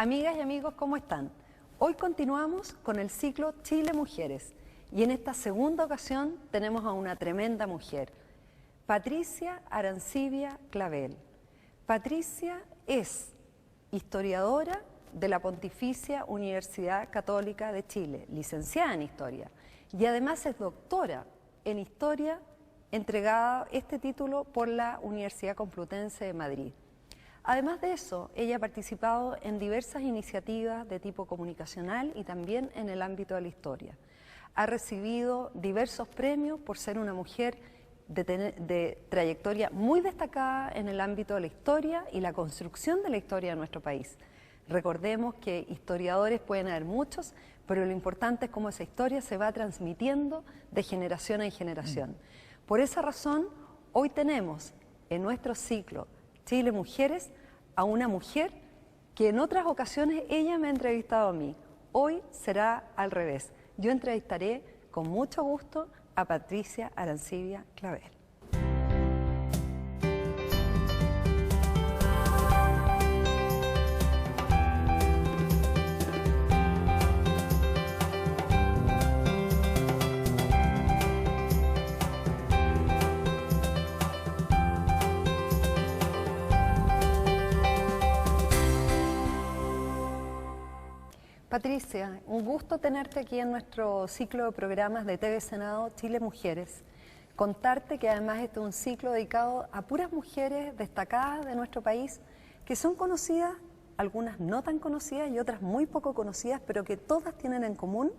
Amigas y amigos, ¿cómo están? Hoy continuamos con el ciclo Chile Mujeres y en esta segunda ocasión tenemos a una tremenda mujer, Patricia Arancibia Clavel. Patricia es historiadora de la Pontificia Universidad Católica de Chile, licenciada en Historia, y además es doctora en Historia, entregada este título por la Universidad Complutense de Madrid. Además de eso, ella ha participado en diversas iniciativas de tipo comunicacional y también en el ámbito de la historia. Ha recibido diversos premios por ser una mujer de trayectoria muy destacada en el ámbito de la historia y la construcción de la historia de nuestro país. Recordemos que historiadores pueden haber muchos, pero lo importante es cómo esa historia se va transmitiendo de generación en generación. Por esa razón, hoy tenemos en nuestro ciclo Chile Mujeres a una mujer que en otras ocasiones ella me ha entrevistado a mí. Hoy será al revés. Yo entrevistaré con mucho gusto a Patricia Arancibia Clavel. Patricia, un gusto tenerte aquí en nuestro ciclo de programas de TV Senado Chile Mujeres. Contarte que además este es un ciclo dedicado a puras mujeres destacadas de nuestro país que son conocidas, algunas no tan conocidas y otras muy poco conocidas, pero que todas tienen en común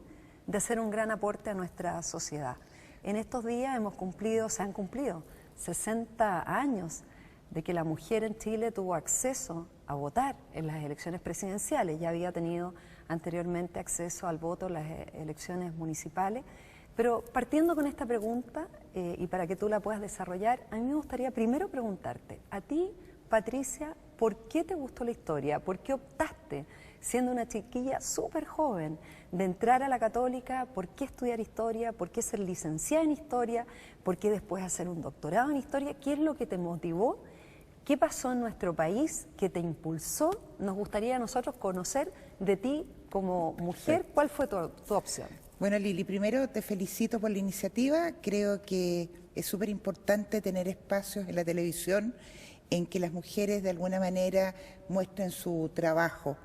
de hacer un gran aporte a nuestra sociedad. En estos días se han cumplido 60 años de que la mujer en Chile tuvo acceso a votar en las elecciones presidenciales. Ya había tenido anteriormente acceso al voto en las elecciones municipales, pero partiendo con esta pregunta y para que tú la puedas desarrollar, a mí me gustaría primero preguntarte, a ti, Patricia, ¿por qué te gustó la historia? ¿Por qué optaste, siendo una chiquilla súper joven, de entrar a la Católica? ¿Por qué estudiar historia? ¿Por qué ser licenciada en historia? ¿Por qué después hacer un doctorado en historia? ¿Qué es lo que te motivó? ¿Qué pasó en nuestro país que te impulsó? Nos gustaría a nosotros conocer de ti como mujer. ¿Cuál fue tu opción? Bueno, Lili, primero te felicito por la iniciativa. Creo que es súper importante tener espacios en la televisión en que las mujeres de alguna manera muestren su trabajo.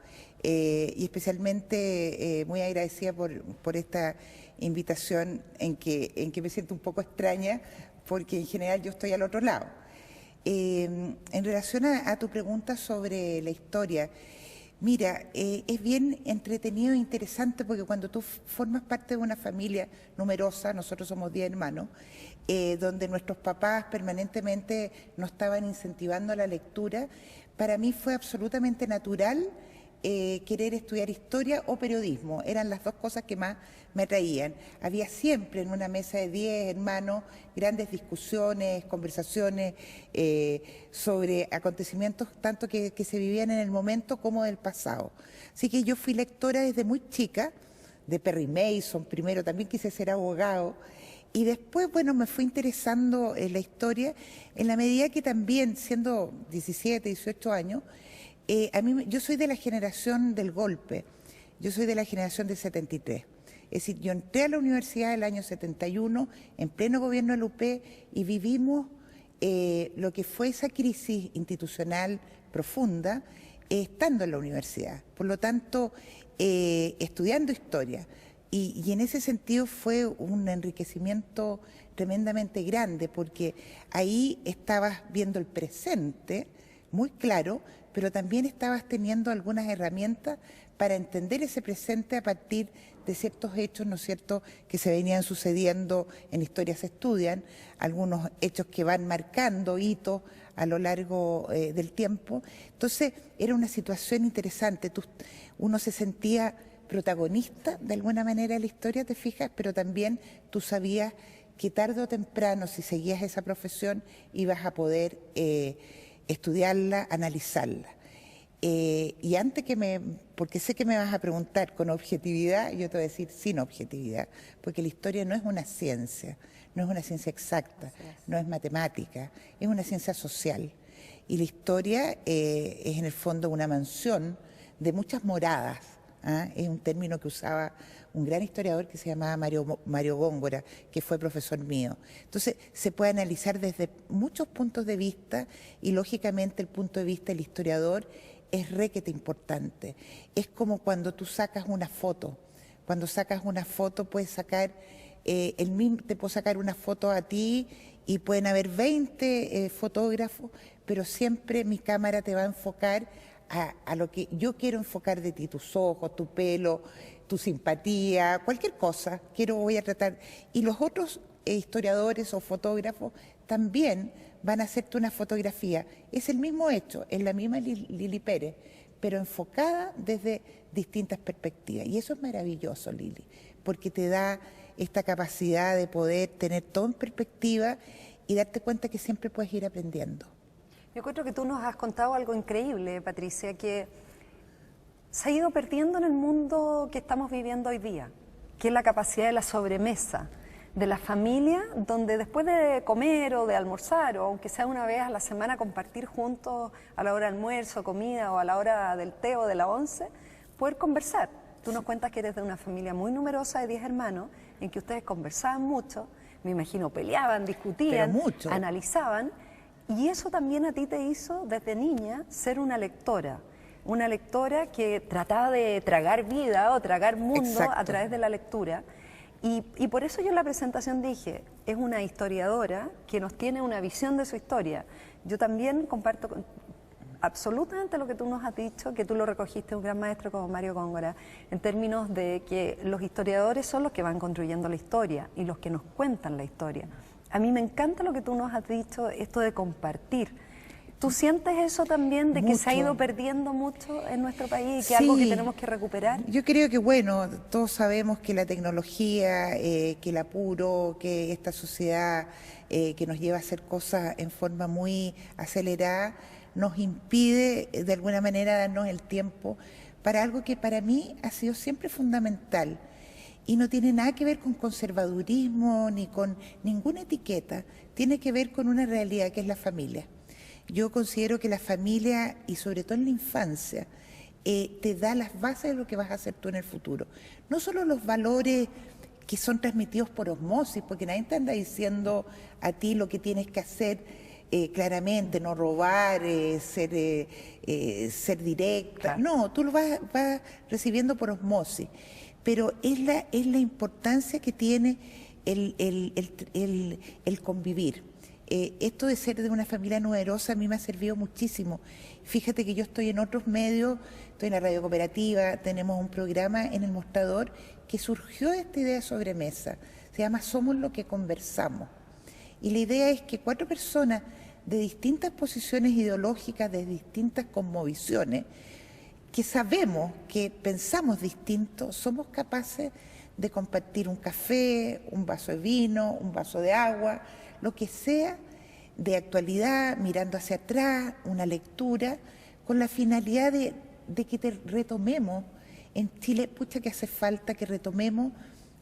Y especialmente muy agradecida por esta invitación en que me siento un poco extraña porque en general yo estoy al otro lado. En relación a tu pregunta sobre la historia, mira, es bien entretenido e interesante porque cuando tú formas parte de una familia numerosa, nosotros somos 10 hermanos, donde nuestros papás permanentemente nos estaban incentivando a la lectura, para mí fue absolutamente natural querer estudiar historia o periodismo. Eran las dos cosas que más me atraían. Había siempre en una mesa de 10 hermanos grandes discusiones, conversaciones sobre acontecimientos tanto que se vivían en el momento como del pasado. Así que yo fui lectora desde muy chica, de Perry Mason primero, también quise ser abogado, y después, bueno, me fui interesando en la historia en la medida que también, siendo 17, 18 años, yo soy de la generación del golpe, yo soy de la generación del 73. Es decir, yo entré a la universidad el año 71, en pleno gobierno del UP, y vivimos lo que fue esa crisis institucional profunda, estando en la universidad. Por lo tanto, estudiando historia. Y en ese sentido fue un enriquecimiento tremendamente grande, porque ahí estabas viendo el presente muy claro, pero también estabas teniendo algunas herramientas para entender ese presente a partir de ciertos hechos, ¿no es cierto?, que se venían sucediendo. En historia se estudian algunos hechos que van marcando hitos a lo largo del tiempo. Entonces era una situación interesante, uno se sentía protagonista de alguna manera de la historia, te fijas, pero también tú sabías que tarde o temprano, si seguías esa profesión, ibas a poder estudiarla, analizarla. Y antes porque sé que me vas a preguntar con objetividad, yo te voy a decir sin objetividad, porque la historia no es una ciencia, no es una ciencia exacta, no es matemática, es una ciencia social. Y la historia es en el fondo una mansión de muchas moradas. Es un término que usaba un gran historiador que se llamaba Mario Góngora, que fue profesor mío. Entonces se puede analizar desde muchos puntos de vista y lógicamente el punto de vista del historiador es requete importante. Es como cuando tú sacas una foto. Cuando sacas una foto puedes sacar, te puedo sacar una foto a ti y pueden haber 20 fotógrafos, pero siempre mi cámara te va a enfocar a lo que yo quiero enfocar de ti, tus ojos, tu pelo, tu simpatía, cualquier cosa, voy a tratar. Y los otros historiadores o fotógrafos también van a hacerte una fotografía. Es el mismo hecho, es la misma Lili Pérez, pero enfocada desde distintas perspectivas. Y eso es maravilloso, Lili, porque te da esta capacidad de poder tener todo en perspectiva y darte cuenta que siempre puedes ir aprendiendo. Yo creo que tú nos has contado algo increíble, Patricia, que se ha ido perdiendo en el mundo que estamos viviendo hoy día, que es la capacidad de la sobremesa, de la familia, donde después de comer o de almorzar, o aunque sea una vez a la semana, compartir juntos a la hora de almuerzo, comida, o a la hora del té o de la once, poder conversar. Tú nos cuentas que eres de una familia muy numerosa de 10 hermanos, en que ustedes conversaban mucho, me imagino peleaban, discutían, analizaban, y eso también a ti te hizo desde niña ser una lectora que trataba de tragar vida o tragar mundo a través de la lectura. Y por eso yo en la presentación dije, es una historiadora que nos tiene una visión de su historia. Yo también comparto absolutamente lo que tú nos has dicho, que tú lo recogiste de un gran maestro como Mario Góngora, en términos de que los historiadores son los que van construyendo la historia y los que nos cuentan la historia. A mí me encanta lo que tú nos has dicho, esto de compartir. ¿Tú sientes eso también, de que se ha ido perdiendo mucho en nuestro país y que es algo que tenemos que recuperar? Yo creo que, bueno, todos sabemos que la tecnología, que el apuro, que esta sociedad que nos lleva a hacer cosas en forma muy acelerada, nos impide de alguna manera darnos el tiempo para algo que para mí ha sido siempre fundamental. Y no tiene nada que ver con conservadurismo ni con ninguna etiqueta, tiene que ver con una realidad que es la familia. Yo considero que la familia, y sobre todo en la infancia, te da las bases de lo que vas a hacer tú en el futuro. No solo los valores que son transmitidos por osmosis, porque nadie te anda diciendo a ti lo que tienes que hacer claramente, no robar, ser directa. Claro. No, tú lo vas recibiendo por osmosis. Pero es la importancia que tiene el convivir. Esto de ser de una familia numerosa a mí me ha servido muchísimo. Fíjate que yo estoy en otros medios, estoy en la radio cooperativa, tenemos un programa en El Mostrador que surgió de esta idea de sobremesa. Se llama Somos lo que conversamos. Y la idea es que 4 personas de distintas posiciones ideológicas, de distintas cosmovisiones, que sabemos que pensamos distinto, somos capaces de compartir un café, un vaso de vino, un vaso de agua, lo que sea de actualidad, mirando hacia atrás, una lectura, con la finalidad de que retomemos. En Chile, pucha que hace falta que retomemos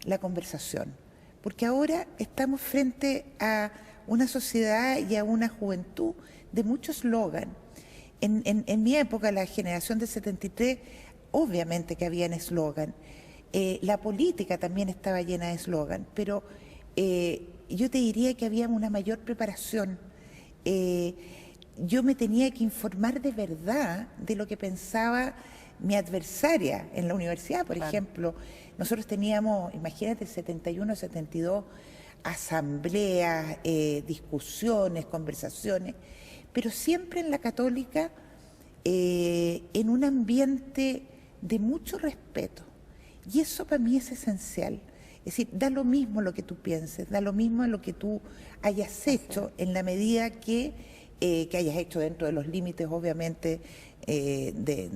la conversación, porque ahora estamos frente a una sociedad y a una juventud de mucho eslogan. En mi época, la generación del 73, obviamente que había eslogan. La política también estaba llena de eslogan, pero yo te diría que había una mayor preparación. Yo me tenía que informar de verdad de lo que pensaba mi adversaria en la universidad, por ejemplo. Nosotros teníamos, imagínate, 71, 72, asambleas, discusiones, conversaciones, pero siempre en la Católica en un ambiente de mucho respeto. Y eso para mí es esencial. Es decir, da lo mismo lo que tú pienses, da lo mismo lo que tú hayas hecho, en la medida que hayas hecho dentro de los límites, obviamente, de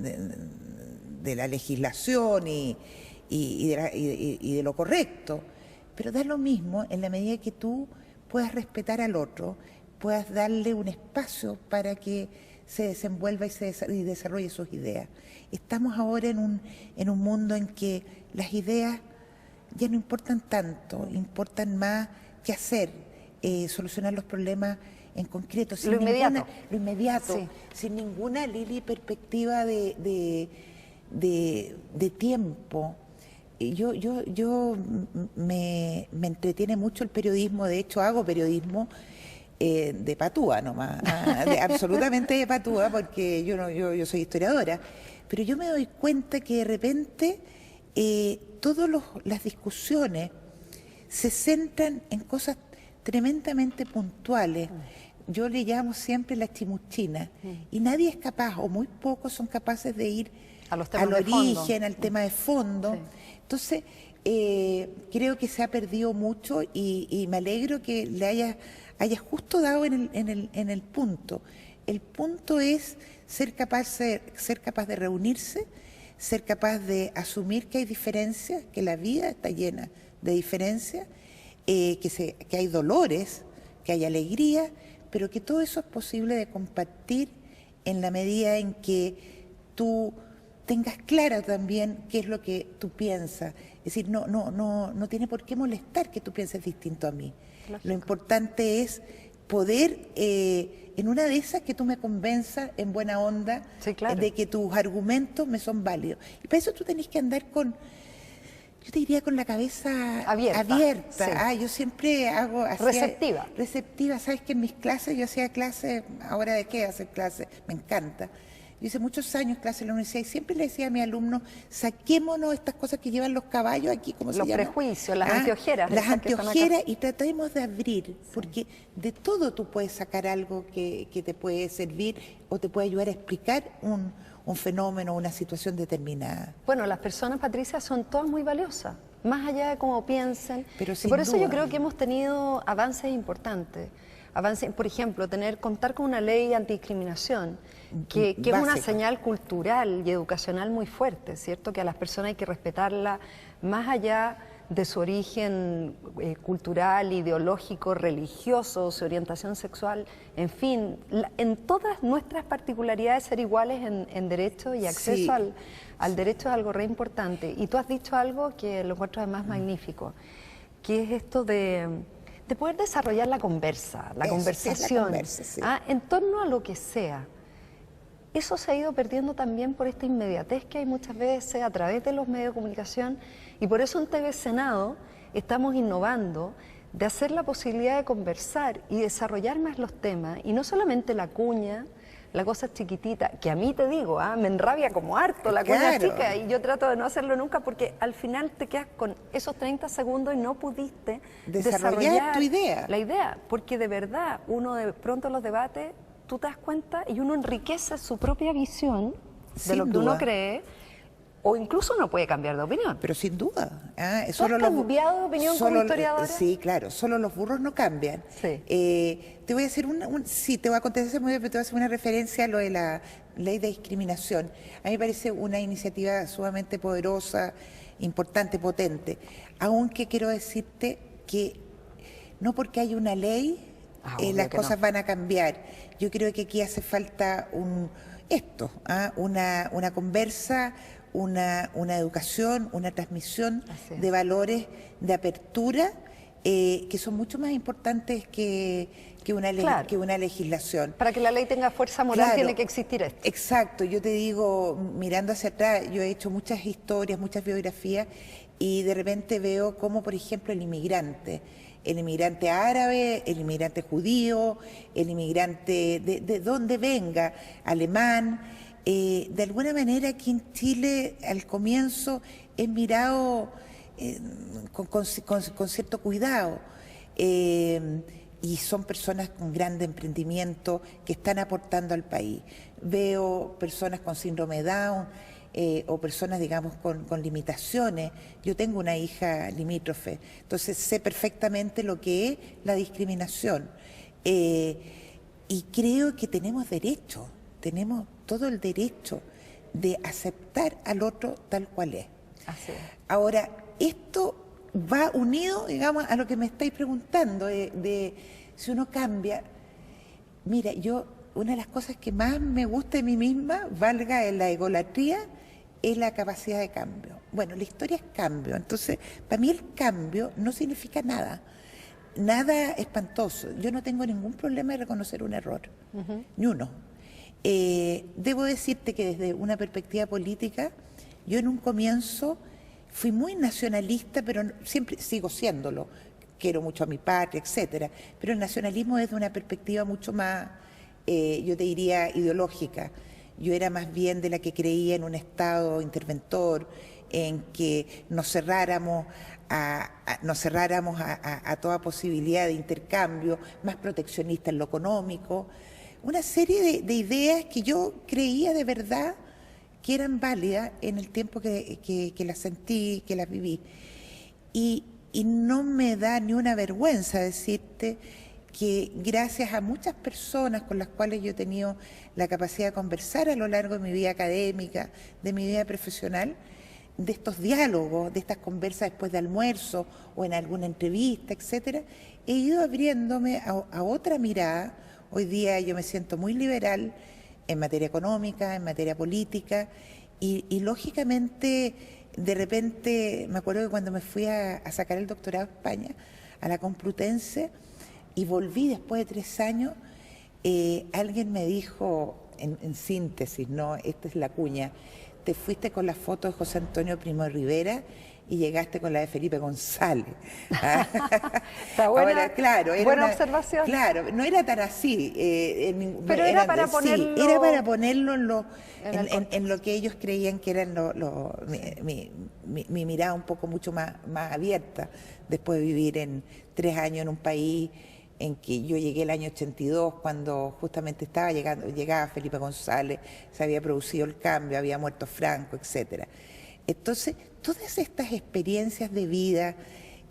la legislación y de lo correcto. Pero da lo mismo en la medida que tú puedas respetar al otro, puedas darle un espacio para que se desenvuelva y desarrolle sus ideas. Estamos ahora en un mundo en que las ideas ya no importan tanto, importan más qué hacer, solucionar los problemas en concreto. Sin lo inmediato. Lo inmediato, sí. Sin ninguna, Lili, perspectiva de de tiempo. Yo me entretiene mucho el periodismo, de hecho hago periodismo de patúa nomás, absolutamente de patúa, porque yo soy historiadora, pero yo me doy cuenta que de repente todas las discusiones se centran en cosas tremendamente puntuales. Yo le llamo siempre la chimuchina, y nadie es capaz, o muy pocos son capaces de ir al origen, al tema de fondo. Sí. Entonces, creo que se ha perdido mucho y me alegro que le hayas justo dado en el punto. El punto es ser capaz de reunirse, ser capaz de asumir que hay diferencias, que la vida está llena de diferencias, que hay dolores, que hay alegría, pero que todo eso es posible de compartir en la medida en que tú tengas claro también qué es lo que tú piensas. Es decir, no tiene por qué molestar que tú pienses distinto a mí. Lógico. Lo importante es poder, en una de esas, que tú me convenzas en buena onda, sí, claro, de que tus argumentos me son válidos. Y para eso tú tenés que andar yo te diría con la cabeza abierta. Sí. Yo siempre hago así. Receptiva. Sabes que en mis clases, yo hacía clases, ¿ahora de qué hacer clases? Me encanta. Yo hice muchos años clases en la universidad y siempre le decía a mis alumnos, saquémonos estas cosas que llevan los caballos aquí, ¿cómo se llama? Los prejuicios, las anteojeras. Las anteojeras, y tratemos de abrir, sí, porque de todo tú puedes sacar algo que te puede servir o te puede ayudar a explicar un fenómeno, una situación determinada. Bueno, las personas, Patricia, son todas muy valiosas, más allá de cómo piensen. Pero y por eso yo creo que hemos tenido avances importantes. Por ejemplo, contar con una ley antidiscriminación, que es una señal cultural y educacional muy fuerte, ¿cierto? Que a las personas hay que respetarla más allá de su origen cultural, ideológico, religioso, su orientación sexual, en fin, en todas nuestras particularidades ser iguales en derecho y acceso, sí, al derecho es algo re importante. Y tú has dicho algo que lo encuentro además magnífico, que es esto de poder desarrollar la conversación, en torno a lo que sea. Eso se ha ido perdiendo también por esta inmediatez que hay muchas veces a través de los medios de comunicación, y por eso en TV Senado estamos innovando de hacer la posibilidad de conversar y desarrollar más los temas, y no solamente la cuña, la cosa chiquitita, que a mí te digo, me enrabia como harto la cuña chica, y yo trato de no hacerlo nunca porque al final te quedas con esos 30 segundos y no pudiste desarrollar tu idea. La idea, porque de verdad uno de pronto en los debates tú te das cuenta y uno enriquece su propia visión de lo que uno cree, o incluso uno puede cambiar de opinión. Pero sin duda. ¿Tú has cambiado de opinión como historiadora? Sí, claro, solo los burros no cambian. Sí. Te voy a hacer te voy a contestar muy bien, pero te voy a hacer una referencia a lo de la ley de discriminación. A mí me parece una iniciativa sumamente poderosa, importante, potente. Aunque quiero decirte que no porque hay una ley las cosas van a cambiar. Yo creo que aquí hace falta una conversa, una educación, una transmisión de valores de apertura que son mucho más importantes que una ley, claro, que una legislación. Para que la ley tenga fuerza moral, claro, tiene que existir esto. Exacto, yo te digo, mirando hacia atrás, yo he hecho muchas historias, muchas biografías, y de repente veo cómo, por ejemplo, el inmigrante árabe, el inmigrante judío, el inmigrante de donde venga, alemán, de alguna manera aquí en Chile al comienzo es mirado con cierto cuidado, y son personas con grande emprendimiento que están aportando al país. Veo personas con síndrome de Down, o personas, digamos, con limitaciones. Yo tengo una hija limítrofe, entonces sé perfectamente lo que es la discriminación. Y creo que tenemos todo el derecho de aceptar al otro tal cual es. Así es. Ahora, esto va unido, digamos, a lo que me estáis preguntando, de si uno cambia. Mira, una de las cosas que más me gusta de mí misma, valga en la egolatría, es la capacidad de cambio. Bueno, la historia es cambio, entonces para mí el cambio no significa nada espantoso. Yo no tengo ningún problema de reconocer un error, ni uno. Debo decirte que desde una perspectiva política Yo en un comienzo fui muy nacionalista, pero siempre sigo siéndolo. Quiero mucho a mi patria, etcétera. Pero el nacionalismo es de una perspectiva mucho más, yo te diría, ideológica. Yo era más bien de la que creía en un Estado interventor, en que nos cerráramos a toda posibilidad de intercambio, más proteccionista en lo económico. Una serie de ideas que yo creía de verdad que eran válidas en el tiempo que las sentí, que las viví. Y no me da ni una vergüenza decirte que gracias a muchas personas con las cuales yo he tenido la capacidad de conversar a lo largo de mi vida académica, de mi vida profesional, de estos diálogos, de estas conversas después de almuerzo o en alguna entrevista, etcétera, he ido abriéndome a otra mirada. Hoy día yo me siento muy liberal en materia económica, en materia política y lógicamente de repente me acuerdo que cuando me fui a sacar el doctorado a España, a la Complutense, y volví después de 3 años, alguien me dijo, en síntesis, ¿no? Esta es la cuña, te fuiste con la foto de José Antonio Primo de Rivera y llegaste con la de Felipe González. Está buena, ahora, claro, era buena observación. Claro, no era tan así. Pero era para ponerlo... Sí, era para ponerlo en lo que ellos creían que era mi mirada un poco mucho más abierta, después de vivir en 3 años en un país en que yo llegué el año 82, cuando justamente llegaba Felipe González, se había producido el cambio, había muerto Franco, etcétera. Entonces, todas estas experiencias de vida,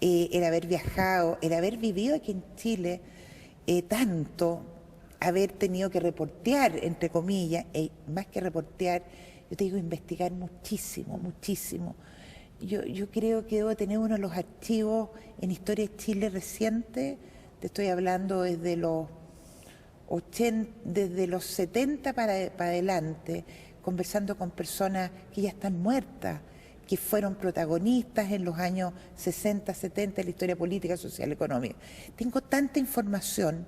el haber viajado, el haber vivido aquí en Chile tanto, haber tenido que reportear, entre comillas, más que reportear, yo te digo, investigar muchísimo, muchísimo. Yo creo que debo tener uno de los archivos en Historia de Chile reciente, te estoy hablando desde los 70 para adelante, conversando con personas que ya están muertas, que fueron protagonistas en los años 60, 70 de la historia política, social, económica. Tengo tanta información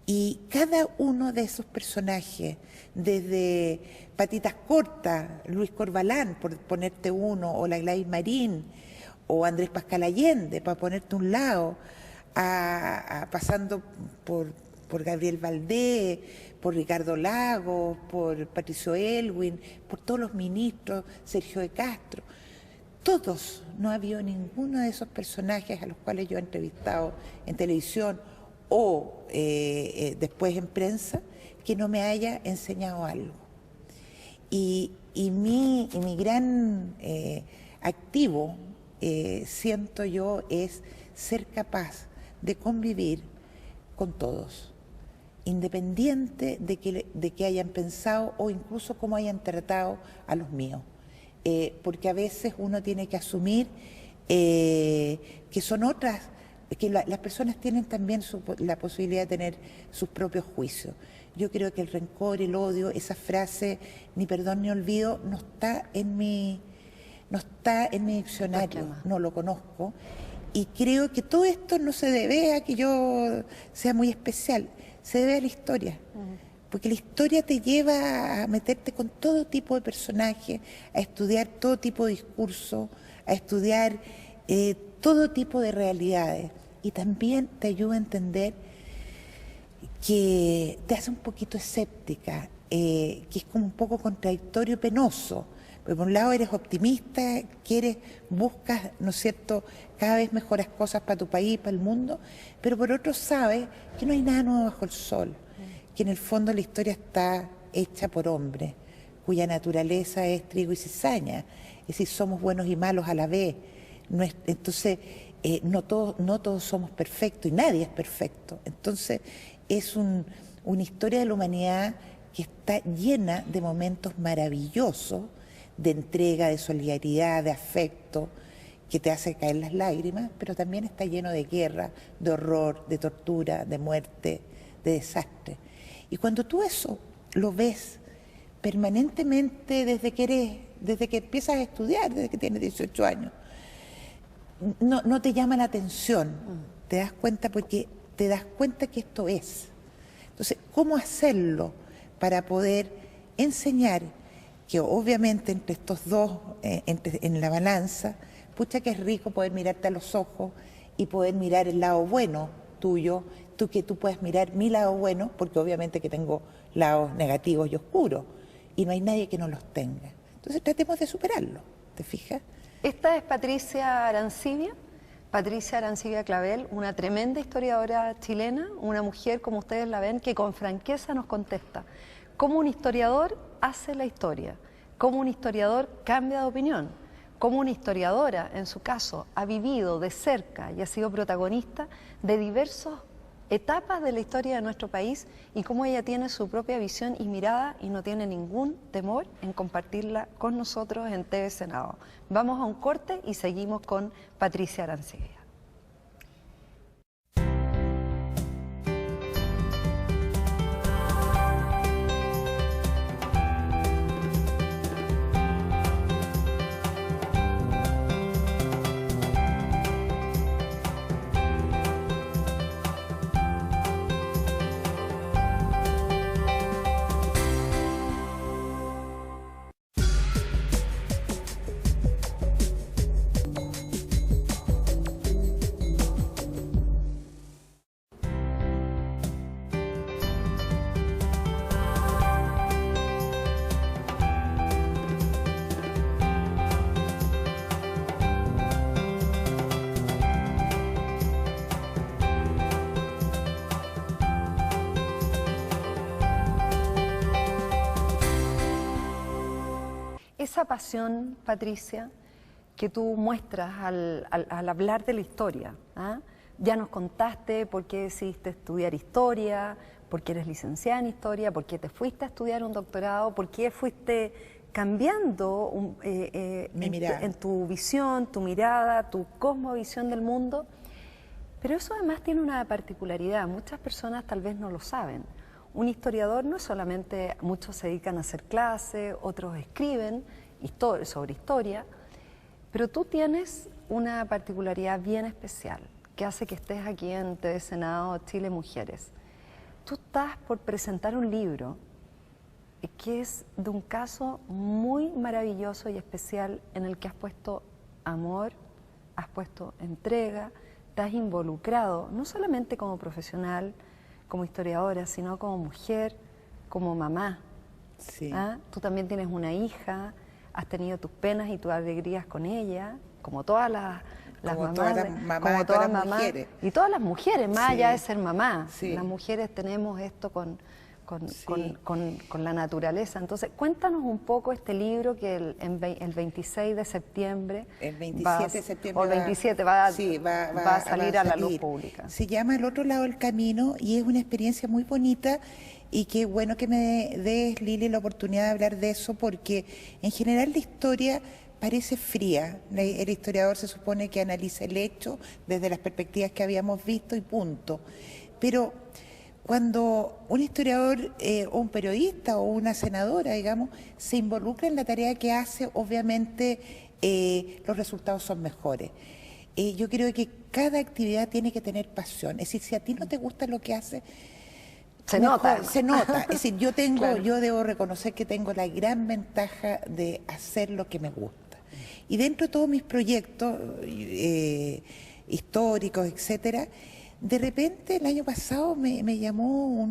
y cada uno de esos personajes, desde Patitas Cortas, Luis Corbalán, por ponerte uno, o la Gladys Marín, o Andrés Pascal Allende, para ponerte un lado, pasando por Gabriel Valdés, por Ricardo Lagos, por Patricio Elwin, por todos los ministros, Sergio de Castro. Todos, no ha habido ninguno de esos personajes a los cuales yo he entrevistado en televisión o después en prensa, que no me haya enseñado algo. Y mi gran activo, siento yo, es ser capaz de convivir con todos, independiente de que hayan pensado o incluso cómo hayan tratado a los míos. Porque a veces uno tiene que asumir que son otras, que las personas tienen también la posibilidad de tener sus propios juicios. Yo creo que el rencor, el odio, esa frase, ni perdón ni olvido, no está en mi diccionario, no lo conozco. Y creo que todo esto no se debe a que yo sea muy especial, se debe a la historia. Porque la historia te lleva a meterte con todo tipo de personajes, a estudiar todo tipo de discurso, a estudiar todo tipo de realidades. Y también te ayuda a entender que te hace un poquito escéptica, que es como un poco contradictorio, penoso. Porque por un lado eres optimista, buscas, ¿no es cierto?, cada vez mejores cosas para tu país, para el mundo, pero por otro sabes que no hay nada nuevo bajo el sol, que en el fondo la historia está hecha por hombres, cuya naturaleza es trigo y cizaña, es decir, somos buenos y malos a la vez. Entonces, no todos somos perfectos y nadie es perfecto. Entonces, es una historia de la humanidad que está llena de momentos maravillosos, de entrega, de solidaridad, de afecto, que te hace caer las lágrimas, pero también está lleno de guerra, de horror, de tortura, de muerte, de desastre. Y cuando tú eso lo ves permanentemente desde que empiezas a estudiar, desde que tienes 18 años, no te llama la atención, te das cuenta porque te das cuenta que esto es. Entonces, ¿cómo hacerlo para poder enseñar que obviamente entre estos dos, en la balanza, pucha que es rico poder mirarte a los ojos y poder mirar el lado bueno tuyo, que tú puedas mirar mi lado bueno, porque obviamente que tengo lados negativos y oscuros, y no hay nadie que no los tenga. Entonces tratemos de superarlo, ¿te fijas? Esta es Patricia Arancibia Clavel, una tremenda historiadora chilena, una mujer, como ustedes la ven, que con franqueza nos contesta cómo un historiador hace la historia, cómo un historiador cambia de opinión, cómo una historiadora, en su caso, ha vivido de cerca y ha sido protagonista de diversas etapas de la historia de nuestro país y cómo ella tiene su propia visión y mirada y no tiene ningún temor en compartirla con nosotros en TV Senado. Vamos a un corte y seguimos con Patricia Arancibia. Esa pasión, Patricia, que tú muestras al hablar de la historia, ¿ah? Ya nos contaste por qué decidiste estudiar historia, por qué eres licenciada en historia, por qué te fuiste a estudiar un doctorado, por qué fuiste cambiando en tu visión, tu mirada, tu cosmovisión del mundo. Pero eso además tiene una particularidad, muchas personas tal vez no lo saben. Un historiador no es solamente, muchos se dedican a hacer clases, otros escriben sobre historia, pero tú tienes una particularidad bien especial que hace que estés aquí en TV Senado Chile Mujeres. Tú estás por presentar un libro que es de un caso muy maravilloso y especial en el que has puesto amor, has puesto entrega, te has involucrado, no solamente como profesional, como historiadora, sino como mujer, como mamá. Sí. ¿Ah? Tú también tienes una hija, has tenido tus penas y tus alegrías con ella, como todas las mamás, como todas las mujeres. Y todas las mujeres, más Sí. allá de ser mamá. Sí. Las mujeres tenemos esto con Sí. la naturaleza. Entonces, cuéntanos un poco este libro que el 26 de septiembre... El 27 de septiembre o el 27 va a salir a la luz salir. pública. Se llama El otro lado del camino y es una experiencia muy bonita y qué bueno que me des, Lili, la oportunidad de hablar de eso porque en general la historia parece fría. El historiador se supone que analiza el hecho desde las perspectivas que habíamos visto y punto. Pero cuando un historiador o un periodista o una senadora, digamos, se involucra en la tarea que hace, obviamente los resultados son mejores. Yo creo que cada actividad tiene que tener pasión. Es decir, si a ti no te gusta lo que haces, se nota. Es decir, yo debo reconocer que tengo la gran ventaja de hacer lo que me gusta. Y dentro de todos mis proyectos históricos, etcétera, de repente el año pasado me llamó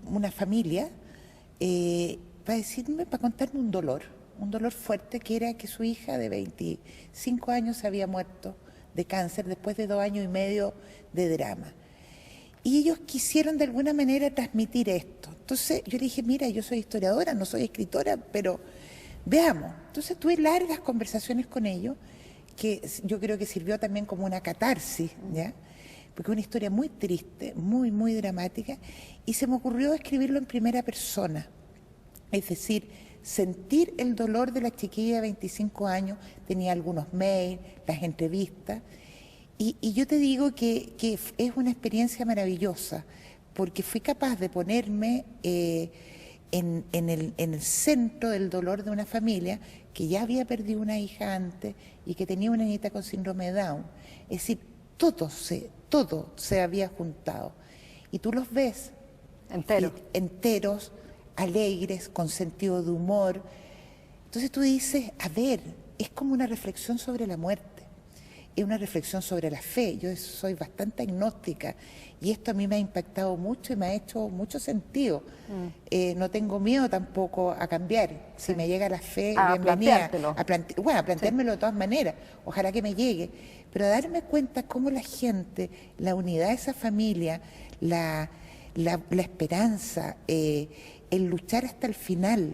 una familia para contarme un dolor fuerte, que era que su hija de 25 años había muerto de cáncer después de 2 años y medio de drama. Y ellos quisieron de alguna manera transmitir esto. Entonces yo le dije, mira, yo soy historiadora, no soy escritora, pero veamos. Entonces tuve largas conversaciones con ellos, que yo creo que sirvió también como una catarsis, ¿ya? Porque es una historia muy triste, muy, muy dramática, y se me ocurrió escribirlo en primera persona. Es decir, sentir el dolor de la chiquilla de 25 años, tenía algunos mails, las entrevistas, y yo te digo que es una experiencia maravillosa, porque fui capaz de ponerme en el centro del dolor de una familia que ya había perdido una hija antes y que tenía una nieta con síndrome de Down. Es decir, todo se había juntado. Y tú los ves enteros, alegres, con sentido de humor. Entonces tú dices, a ver, es como una reflexión sobre la muerte, es una reflexión sobre la fe. Yo soy bastante agnóstica y esto a mí me ha impactado mucho y me ha hecho mucho sentido. No tengo miedo tampoco a cambiar. Si me llega la fe, bienvenida. A planteármelo de todas maneras. Ojalá que me llegue. Pero a darme cuenta cómo la gente, la unidad de esa familia, la esperanza, el luchar hasta el final,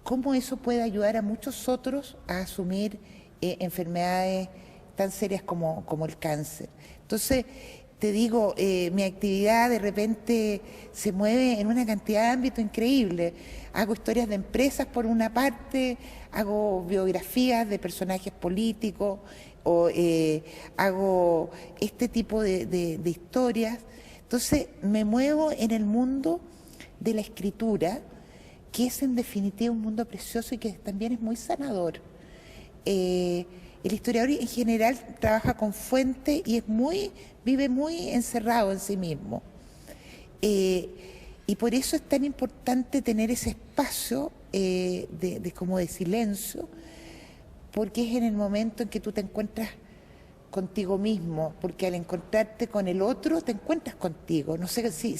cómo eso puede ayudar a muchos otros a asumir enfermedades tan serias como el cáncer. Entonces, te digo, mi actividad de repente se mueve en una cantidad de ámbitos increíble. Hago historias de empresas por una parte, hago biografías de personajes políticos, o hago este tipo de historias. Entonces, me muevo en el mundo de la escritura, que es en definitiva un mundo precioso y que también es muy sanador. El historiador en general trabaja con fuente y vive muy encerrado en sí mismo. Y por eso es tan importante tener ese espacio como de silencio, porque es en el momento en que tú te encuentras contigo mismo, porque al encontrarte con el otro te encuentras contigo. No sé si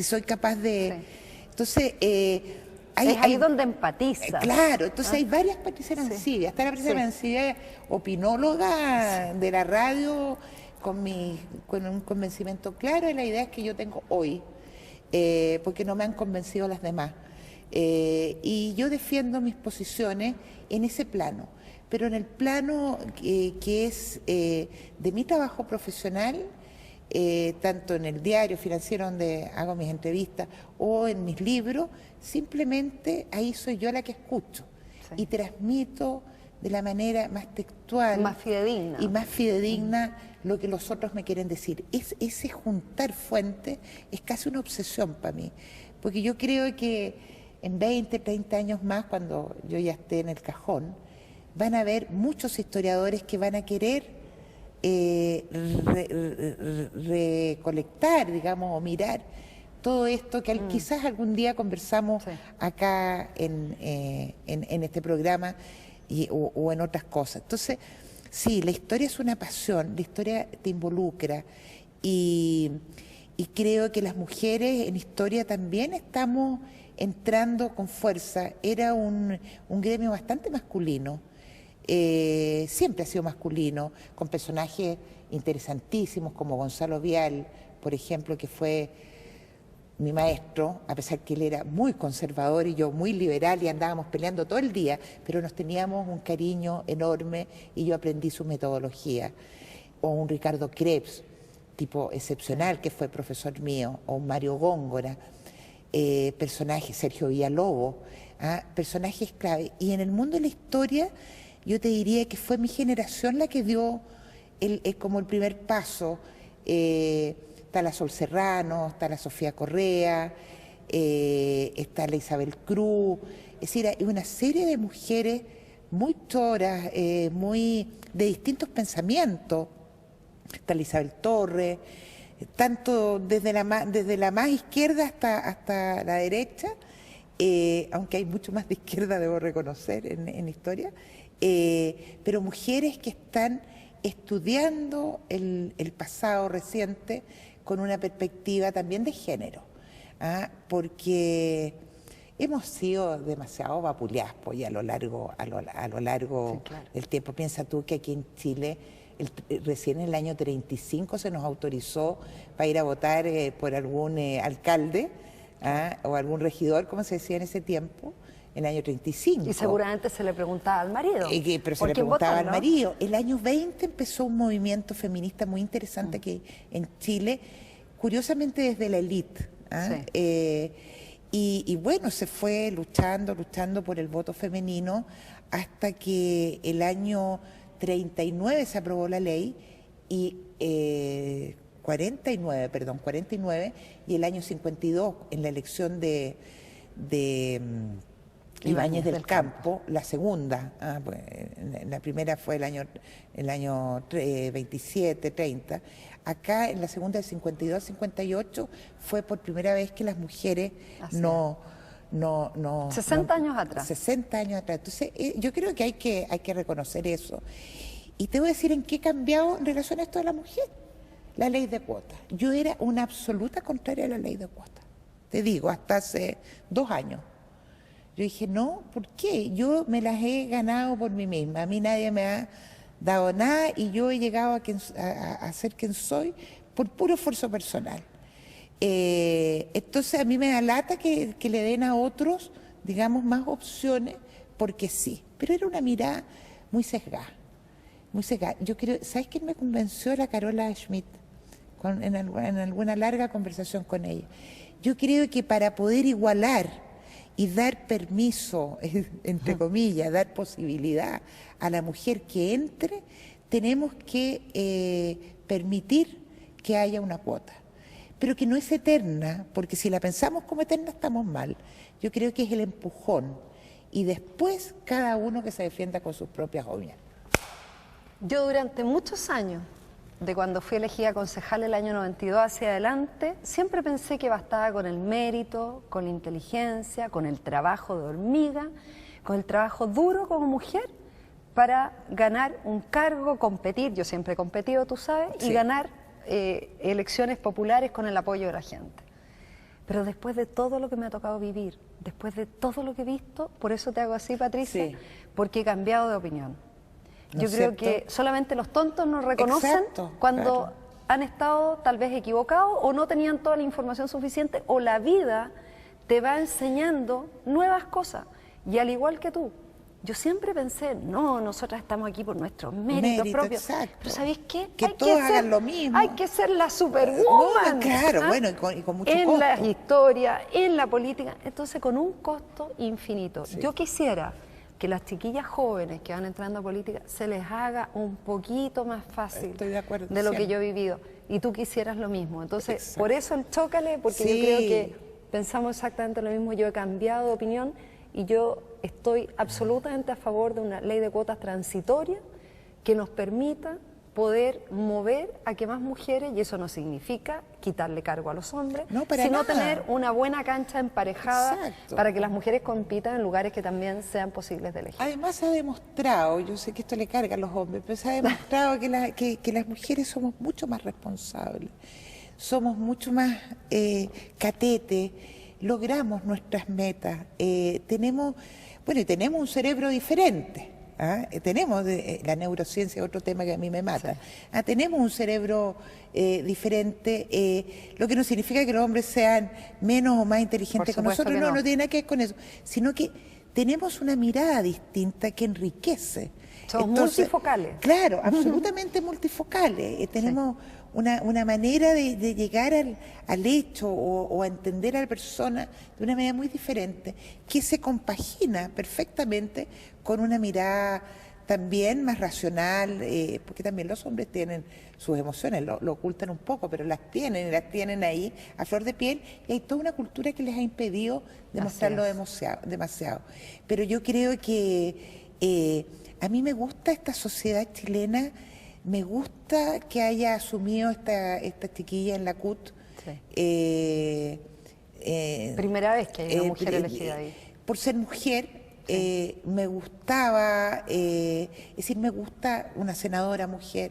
soy capaz de... Sí. Entonces... es ahí donde empatizas. Claro, entonces hay varias Patricia Arancibia. Está la Patricia Arancibia, opinóloga de la radio, con un convencimiento claro de la idea que yo tengo hoy, porque no me han convencido las demás. Y yo defiendo mis posiciones en ese plano, pero en el plano que es de mi trabajo profesional, tanto en el diario financiero donde hago mis entrevistas o en mis libros, simplemente ahí soy yo la que escucho y transmito de la manera más textual, más fidedigna, y más fidedigna lo que los otros me quieren decir. Ese juntar fuentes es casi una obsesión para mí, porque yo creo que en 20, 30 años más, cuando yo ya esté en el cajón, van a haber muchos historiadores que van a querer recolectar, digamos, o mirar todo esto que quizás algún día conversamos acá en este programa o en otras cosas. Entonces, sí, la historia es una pasión, la historia te involucra y creo que las mujeres en historia también estamos entrando con fuerza. Era un gremio bastante masculino. Siempre ha sido masculino, con personajes interesantísimos como Gonzalo Vial, por ejemplo, que fue mi maestro, a pesar que él era muy conservador y yo muy liberal y andábamos peleando todo el día, pero nos teníamos un cariño enorme y yo aprendí su metodología. O un Ricardo Krebs, tipo excepcional, que fue profesor mío, o un Mario Góngora, personajes, Sergio Villalobos, personajes clave. Y en el mundo de la historia, yo te diría que fue mi generación la que dio como el primer paso. Está la Sol Serrano, está la Sofía Correa, está la Isabel Cruz. Es decir, hay una serie de mujeres muy choras, muy de distintos pensamientos. Está la Isabel Torres, tanto desde la más izquierda hasta la derecha, aunque hay mucho más de izquierda, debo reconocer, en historia. Pero mujeres que están estudiando el pasado reciente con una perspectiva también de género, porque hemos sido demasiado vapuleadas pues, a lo largo del tiempo. Piensa tú que aquí en Chile recién en el año 35 se nos autorizó para ir a votar por algún alcalde o algún regidor, como se decía en ese tiempo, en el año 35. Y seguramente se le preguntaba al marido. Pero se le preguntaba al marido. El año 20 empezó un movimiento feminista muy interesante aquí en Chile, curiosamente desde la élite. Y bueno, se fue luchando por el voto femenino hasta que el año 39 se aprobó la ley y 49 y el año 52 en la elección de Ibáñez del Campo, la segunda, pues, la primera fue el año 27, 30, acá en la segunda del 52 58 fue por primera vez que las mujeres no no 60 años atrás. 60 años atrás. Entonces, yo creo que hay que reconocer eso. Y te voy a decir en qué he cambiado en relación a esto de la mujer. La ley de cuotas. Yo era una absoluta contraria a la ley de cuotas. Te digo, hasta hace 2 años. Yo dije, no, ¿por qué? Yo me las he ganado por mí misma. A mí nadie me ha dado nada y yo he llegado a ser quien soy por puro esfuerzo personal. Entonces a mí me da lata que le den a otros, digamos, más opciones, porque sí. Pero era una mirada muy sesgada, muy sesgada. Yo creo, ¿sabes quién me convenció? La Carola Schmidt, en alguna larga conversación con ella. Yo creo que para poder igualar y dar permiso, entre comillas, dar posibilidad a la mujer que entre, tenemos que permitir que haya una cuota, pero que no es eterna, porque si la pensamos como eterna estamos mal. Yo creo que es el empujón y después cada uno que se defienda con sus propias uñas. Yo durante muchos años, de cuando fui elegida concejal el año 92 hacia adelante, siempre pensé que bastaba con el mérito, con la inteligencia, con el trabajo de hormiga, con el trabajo duro como mujer para ganar un cargo, competir, yo siempre he competido, tú sabes, sí, y ganar elecciones populares con el apoyo de la gente. Pero después de todo lo que me ha tocado vivir, después de todo lo que he visto, por eso te hago así, Patricia, sí, porque he cambiado de opinión. Yo creo que solamente los tontos nos reconocen cuando han estado tal vez equivocados o no tenían toda la información suficiente, o la vida te va enseñando nuevas cosas. Y al igual que tú, yo siempre pensé, no, nosotras estamos aquí por nuestros méritos propios. Exacto. Pero ¿sabéis qué? Que todos hagan lo mismo. Hay que ser la superwoman. Claro, bueno, y con mucho costo. En la historia, en la política, entonces con un costo infinito. Sí. Yo quisiera que las chiquillas jóvenes que van entrando a política se les haga un poquito más fácil de lo que yo he vivido. Y tú quisieras lo mismo. Entonces, exacto, por eso el chócale, porque sí, yo creo que pensamos exactamente lo mismo. Yo he cambiado de opinión y yo estoy absolutamente a favor de una ley de cuotas transitoria que nos permita poder mover a que más mujeres, y eso no significa quitarle cargo a los hombres, sino tener una buena cancha emparejada, exacto, para que las mujeres compitan en lugares que también sean posibles de elegir. Además se ha demostrado, yo sé que esto le carga a los hombres, pero se ha demostrado que las mujeres somos mucho más responsables, somos mucho más catetes, logramos nuestras metas, tenemos un cerebro diferente. Tenemos la neurociencia, otro tema que a mí me mata. Sí. Tenemos un cerebro diferente, lo que no significa que los hombres sean menos o más inteligentes que nosotros, no tiene nada que ver con eso, sino que tenemos una mirada distinta que enriquece. Somos multifocales. Claro, absolutamente multifocales. Tenemos una manera de llegar al hecho o a entender a la persona de una manera muy diferente, que se compagina perfectamente con una mirada también más racional, porque también los hombres tienen sus emociones, lo ocultan un poco, pero las tienen ahí a flor de piel, y hay toda una cultura que les ha impedido demostrarlo demasiado. Pero yo creo que a mí me gusta esta sociedad chilena, me gusta que haya asumido esta chiquilla en la CUT. Sí. Primera vez que hay una mujer elegida ahí. Por ser mujer, sí, me gustaba, es decir, me gusta una senadora mujer.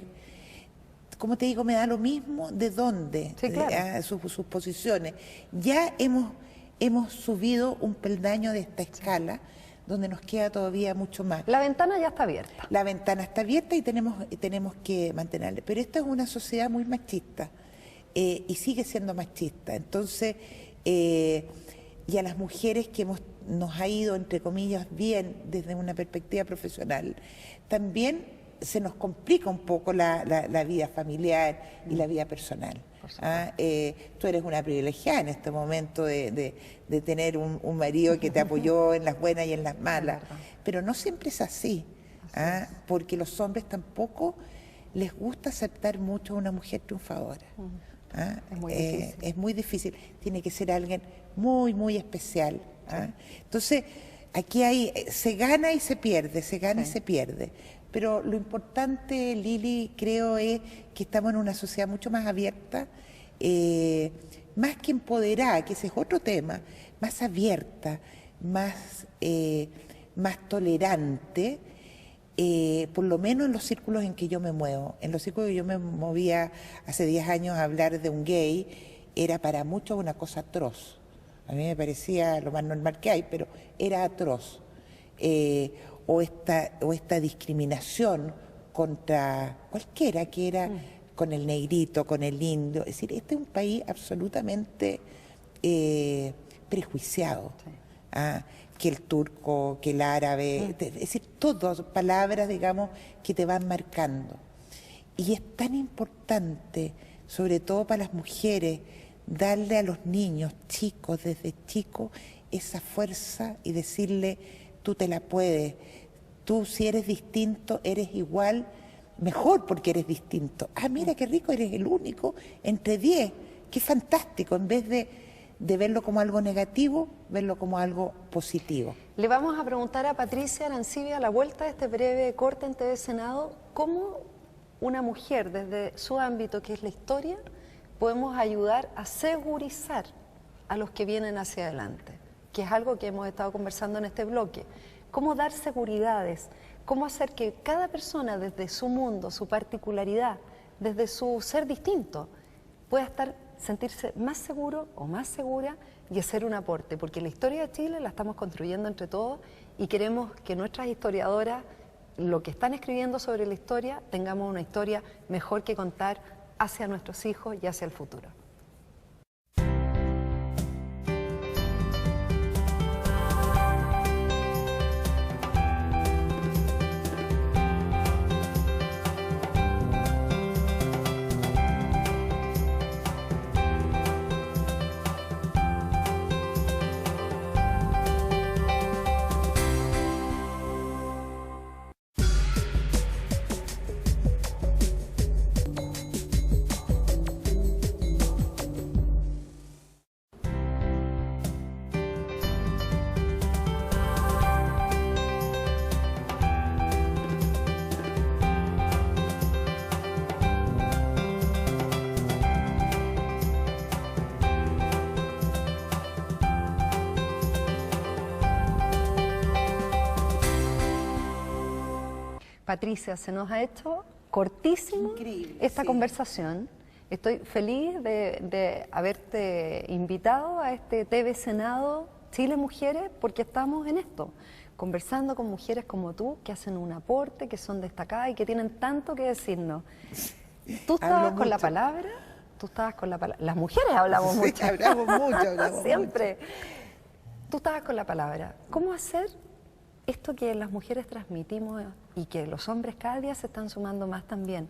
Como te digo, me da lo mismo de dónde, sí, claro, sus posiciones. Ya hemos subido un peldaño de esta escala, donde nos queda todavía mucho más. La ventana ya está abierta. La ventana está abierta y tenemos que mantenerla. Pero esta es una sociedad muy machista y sigue siendo machista. Entonces, y a las mujeres que nos ha ido, entre comillas, bien desde una perspectiva profesional, también se nos complica un poco la vida familiar y la vida personal. Tú eres una privilegiada en este momento de tener un marido que te apoyó en las buenas y en las malas, pero no siempre es así, porque los hombres tampoco les gusta aceptar mucho a una mujer triunfadora. Es muy difícil. Es muy difícil, tiene que ser alguien muy, muy especial. Entonces, aquí se gana y se pierde, se gana y se pierde. Pero lo importante, Lili, creo es que estamos en una sociedad mucho más abierta, más que empoderada, que ese es otro tema, más abierta, más tolerante, por lo menos en los círculos en que yo me muevo. En los círculos que yo me movía hace 10 años, hablar de un gay era para muchos una cosa atroz. A mí me parecía lo más normal que hay, pero era atroz. O esta discriminación contra cualquiera que era con el negrito, con el indio. Es decir, este es un país absolutamente prejuiciado. Sí. Que el turco, que el árabe, es decir, todas palabras, digamos, que te van marcando. Y es tan importante, sobre todo para las mujeres, darle a los niños chicos, desde chicos, esa fuerza y decirle, tú te la puedes, tú si eres distinto, eres igual, mejor porque eres distinto. Mira qué rico, eres el único entre 10, qué fantástico, en vez de verlo como algo negativo, verlo como algo positivo. Le vamos a preguntar a Patricia Arancibia, a la vuelta de este breve corte en TV Senado, cómo una mujer desde su ámbito, que es la historia, podemos ayudar a segurizar a los que vienen hacia adelante, que es algo que hemos estado conversando en este bloque. Cómo dar seguridades, cómo hacer que cada persona desde su mundo, su particularidad, desde su ser distinto, pueda sentirse más seguro o más segura y hacer un aporte, porque la historia de Chile la estamos construyendo entre todos y queremos que nuestras historiadoras, lo que están escribiendo sobre la historia, tengamos una historia mejor que contar hacia nuestros hijos y hacia el futuro. Patricia, se nos ha hecho cortísimo esta conversación. Estoy feliz de haberte invitado a este TV Senado Chile Mujeres, porque estamos en esto, conversando con mujeres como tú, que hacen un aporte, que son destacadas y que tienen tanto que decirnos. Tú estabas con la palabra, las mujeres hablamos mucho. Sí, hablamos mucho. Siempre. Tú estabas con la palabra. ¿Cómo hacer esto que las mujeres transmitimos y que los hombres cada día se están sumando más también,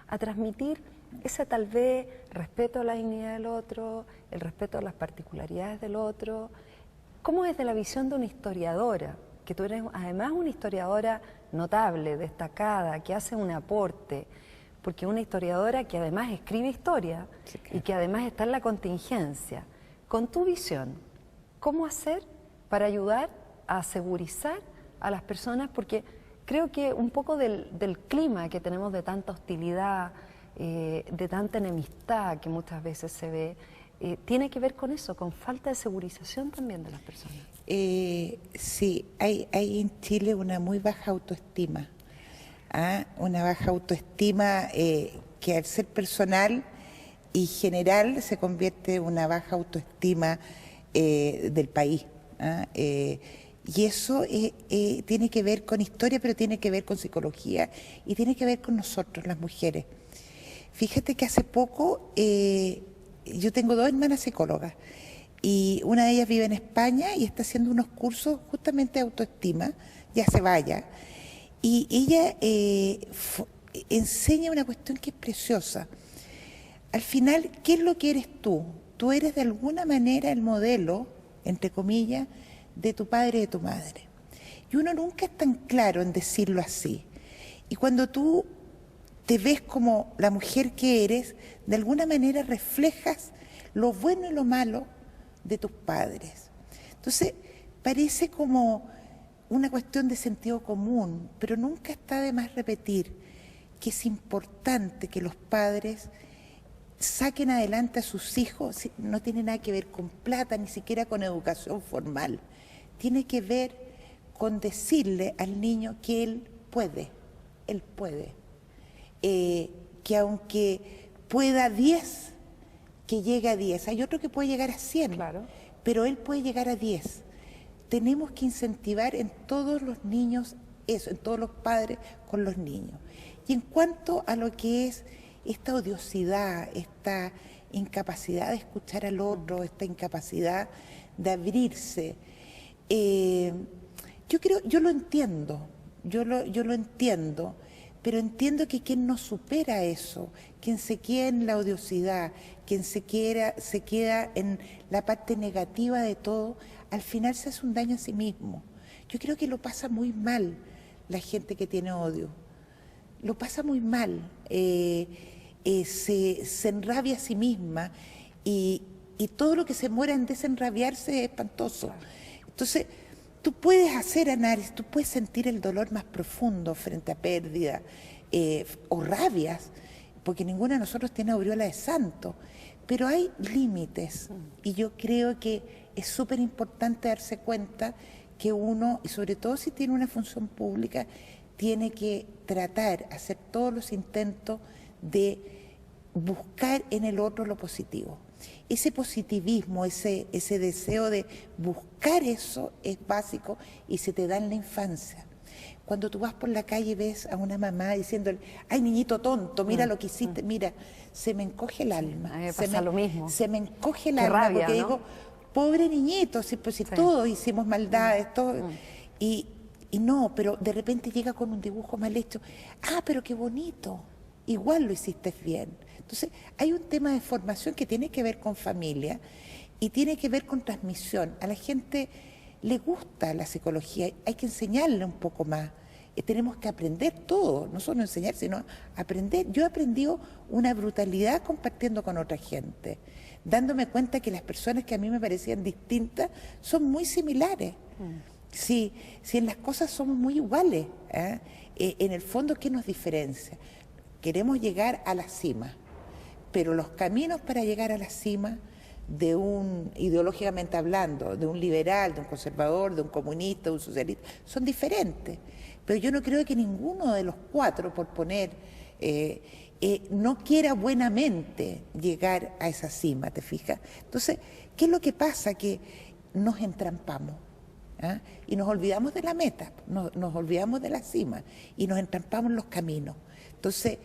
a transmitir ese tal vez respeto a la dignidad del otro, el respeto a las particularidades del otro? ¿Cómo desde la visión de una historiadora, que tú eres además una historiadora notable, destacada, que hace un aporte, porque una historiadora que además escribe historia y que además está en la contingencia, con tu visión, ¿cómo hacer para ayudar a segurizar a las personas? Porque creo que un poco del clima que tenemos de tanta hostilidad, de tanta enemistad que muchas veces se ve, tiene que ver con eso, con falta de segurización también de las personas. Sí, hay en Chile una muy baja autoestima, una baja autoestima que al ser personal y general se convierte en una baja autoestima del país. Y eso tiene que ver con historia, pero tiene que ver con psicología y tiene que ver con nosotros, las mujeres. Fíjate que hace poco yo tengo 2 hermanas psicólogas y una de ellas vive en España y está haciendo unos cursos justamente de autoestima, ya se vaya, y ella enseña una cuestión que es preciosa. Al final, ¿qué es lo que eres tú? Tú eres de alguna manera el modelo, entre comillas, de tu padre y de tu madre. Y uno nunca es tan claro en decirlo así. Y cuando tú te ves como la mujer que eres, de alguna manera reflejas lo bueno y lo malo de tus padres. Entonces, parece como una cuestión de sentido común, pero nunca está de más repetir que es importante que los padres saquen adelante a sus hijos, no tiene nada que ver con plata, ni siquiera con educación formal. Tiene que ver con decirle al niño que él puede. Que aunque pueda 10, que llegue a 10. Hay otro que puede llegar a 100, claro, pero él puede llegar a 10. Tenemos que incentivar en todos los niños eso, en todos los padres con los niños. Y en cuanto a lo que es esta odiosidad, esta incapacidad de escuchar al otro, esta incapacidad de abrirse, yo lo entiendo, yo lo entiendo, pero entiendo que quien no supera eso, quien se queda en la odiosidad, quien se queda en la parte negativa de todo, al final se hace un daño a sí mismo. Yo creo que lo pasa muy mal la gente que tiene odio, lo pasa muy mal, se enrabia a sí misma y todo lo que se muera en desenrabiarse es espantoso. Entonces, tú puedes hacer análisis, tú puedes sentir el dolor más profundo frente a pérdida o rabias, porque ninguno de nosotros tiene aureola de santo, pero hay límites y yo creo que es súper importante darse cuenta que uno, y sobre todo si tiene una función pública, tiene que tratar, hacer todos los intentos de buscar en el otro lo positivo. Ese positivismo, ese deseo de buscar eso es básico y se te da en la infancia. Cuando tú vas por la calle y ves a una mamá diciéndole, ay niñito tonto, mira lo que hiciste, mira, se me encoge el alma. A mí me pasa lo mismo. Se me encoge el Qué alma rabia, porque ¿no? digo, pobre niñito, si todos hicimos maldades, todo. Y no, pero de repente llega con un dibujo mal hecho. Ah, pero qué bonito, igual lo hiciste bien. Entonces, hay un tema de formación que tiene que ver con familia y tiene que ver con transmisión. A la gente le gusta la psicología, hay que enseñarle un poco más. Tenemos que aprender todo, no solo enseñar, sino aprender. Yo he aprendido una brutalidad compartiendo con otra gente, dándome cuenta que las personas que a mí me parecían distintas son muy similares. Si en las cosas somos muy iguales, en el fondo, ¿qué nos diferencia? Queremos llegar a la cima, pero los caminos para llegar a la cima, ideológicamente hablando, de un liberal, de un conservador, de un comunista, de un socialista, son diferentes. Pero yo no creo que ninguno de los cuatro, por poner, no quiera buenamente llegar a esa cima, ¿te fijas? Entonces, ¿qué es lo que pasa? Que nos entrampamos. Y nos olvidamos de la meta, nos olvidamos de la cima y nos entrampamos en los caminos. Entonces,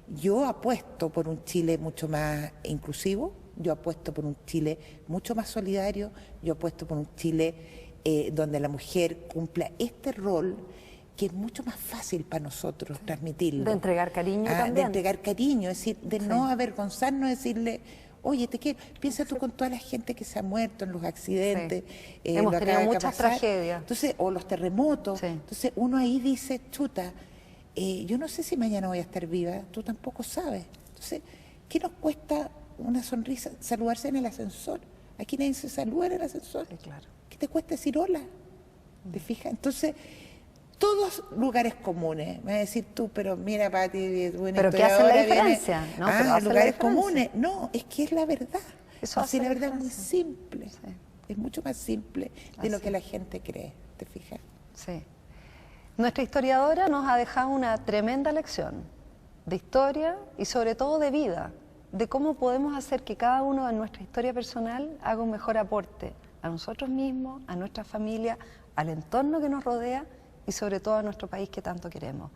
yo apuesto por un Chile mucho más inclusivo, yo apuesto por un Chile mucho más solidario, yo apuesto por un Chile donde la mujer cumpla este rol que es mucho más fácil para nosotros transmitirlo. De entregar cariño también. De entregar cariño, es decir, de no avergonzarnos, decirle, oye, te quiero, piensa tú con toda la gente que se ha muerto en los accidentes. Hemos tenido muchas tragedias. Entonces, o los terremotos. Entonces, uno ahí dice, chuta, yo no sé si mañana voy a estar viva, tú tampoco sabes. Entonces, ¿qué nos cuesta una sonrisa? Saludarse en el ascensor. Aquí nadie se saluda en el ascensor. Sí, claro. ¿Qué te cuesta decir hola? ¿Te fijas? Entonces, todos lugares comunes. Me vas a decir tú, pero mira, Pati, ¿pero qué hace la diferencia? Lugares comunes. No, es que es la verdad. Eso la verdad es muy simple. Sí. Es mucho más simple de lo que la gente cree. ¿Te fijas? Sí. Nuestra historiadora nos ha dejado una tremenda lección de historia y sobre todo de vida, de cómo podemos hacer que cada uno en nuestra historia personal haga un mejor aporte a nosotros mismos, a nuestra familia, al entorno que nos rodea y sobre todo a nuestro país que tanto queremos.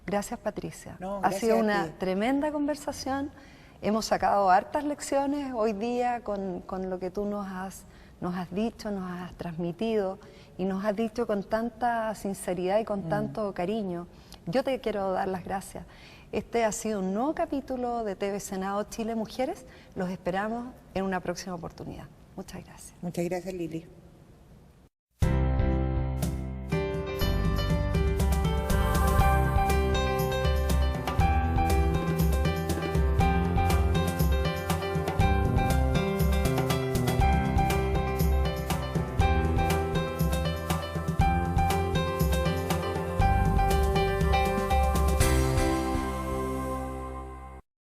Gracias, Patricia. Ha sido una tremenda conversación. Hemos sacado hartas lecciones hoy día con lo que tú nos has dicho, nos has transmitido y nos has dicho con tanta sinceridad y con tanto cariño. Yo te quiero dar las gracias. Este ha sido un nuevo capítulo de TV Senado Chile Mujeres. Los esperamos en una próxima oportunidad. Muchas gracias. Muchas gracias, Lili.